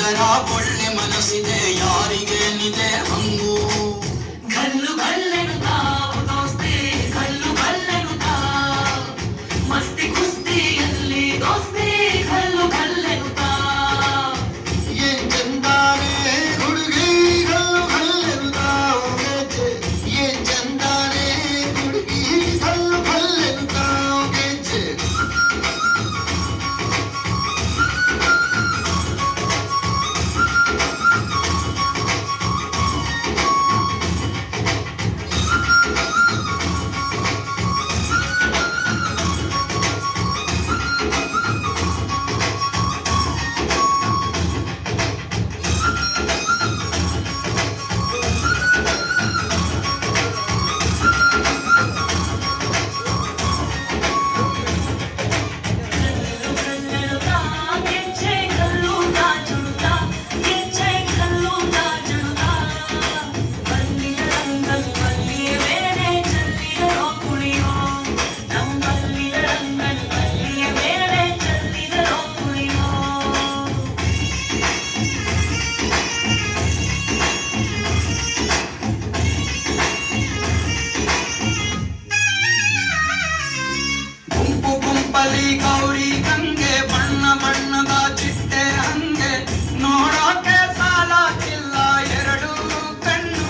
ಹುಡುಗರ ಒಳ್ಳೆ ಮನಸ್ಸಿದೆ ಯಾರಿಗೇನಿದೆ ಹಂಗು ಗಲ್ಲು ಗಲ್ಲೆನುತ್ತಾ ದೋಸ್ತಿ ಗಲ್ಲು ಗಲ್ಲೆನುತ್ತಾ ಮಸ್ತಿ ಕುಸ್ತಿಯಲ್ಲಿ ದೋಸ್ತಿ ಗಲ್ಲು ಗಲ್ಲೆನುತ್ತಾ ಏನ್ ಚಂದಾನೆ ಹುಡುಗಿ ಗಲ್ಲು ಗಲ್ಲೆನುತ್ತಾ ಏನ್ ಚಂದಾನೆ ಹುಡುಗಿ ಗಲ್ಲು ಗಲ್ಲೆನುತ್ತಾ ಗುಂಪಲಿ ಗೌರಿ ಗಂಗೆ ಬಣ್ಣ ಬಣ್ಣದ ಚಿಟ್ಟೆ ಹಂಗೆ ನೋಡೋಕೆ ಸಾಲಕ್ಕಿಲ್ಲ ಎರಡು ಕಣ್ಣು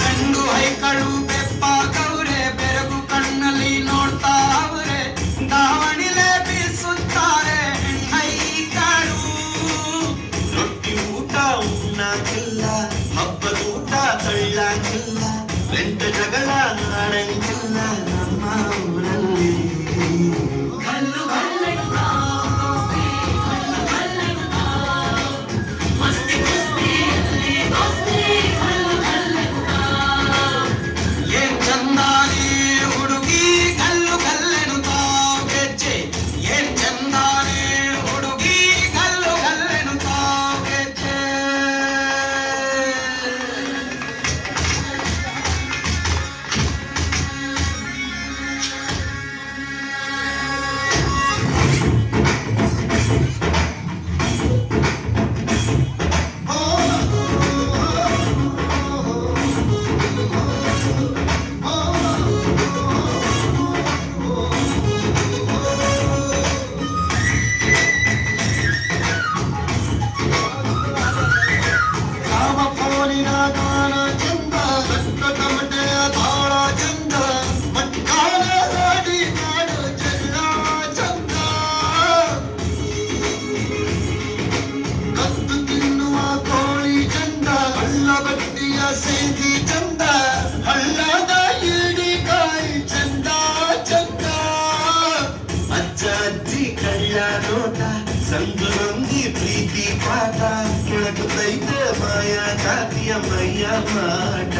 ಗಂಡು ಹೈಕಳು ಬೆಪ್ಪಾಗವ್ರೆ ಬೆರಗು ಕಣ್ಣಲ್ಲಿ ನೋಡ್ತಾ ಅವ್ರೆ ದಾವಣಿಲೆ ಬೀಸುತ್ತಾರೆ ಹೈಕಳು ರೊಟ್ಟಿ ಊಟ ಉಣ್ಣಾಕಿಲ್ಲ ಹಬ್ಬದ ಊಟ ತಳ್ಳಾಕಿಲ್ಲ ಬೆಂಟ ಜಗಳ ನಾಡಂಗಿಲ್ಲ ನಮ್ಮ ಊರಲ್ಲಿ ಗಲ್ಲು ಗಲ್ಲೆನುತ್ತಾ ದೋಸ್ತಿ ಗಲ್ಲು ಗಲ್ಲೆನುತ್ತಾ ಮಸ್ತಿ ಕುಸ್ತಿಯಲ್ಲಿ ದೋಸ್ತಿ ಗಲ್ಲು ಗಲ್ಲೆನುತ್ತಾ ಏನ್ ಚಂದಾನೆ ಹುಡುಗಿ ಗಲ್ಲು ಗಲ್ಲೆನುತ್ತಾ ಗೆಜ್ಜೆ ಏನ್ ಚಂದಾನೆ ಹುಡುಗಿ ಗಲ್ಲು ಗಲ್ಲೆನುತ್ತಾ ಗೆಜ್ಜೆ ಕಾಮ ಫೋನಿನ ಗಾನ ಚಂದ ರಕ್ತ ಕಮಟೆಯ ತಾಳ ಚಂದ ಮಟ್ಕಾಲ ರಾಡಿ ನಾಡು ಚೆಲ್ಲ ಚಂದ ಕತ್ತು ತಿನ್ನುವ ಕೋಳಿ ಚಂದ ಹಳ್ಳ ಬಟ್ಟಿಯ ಸೇದಿ ಚಂದ ಹಳ್ಳದ ಈಡಿಕಾಯಿ ಚಂದ ಚಂದ ಅಜ್ಜ ಅಜ್ಜಿ ಕಳ್ಳ ನೋಟ ಸಂಗುರೊಂದಿ ಪ್ರೀತಿ ಪಾಠ ಕೆಳಗುತ್ತೈತೆ ಮಾಯ ಜಾತಿಯ ಮೈಯ ಮಾಟ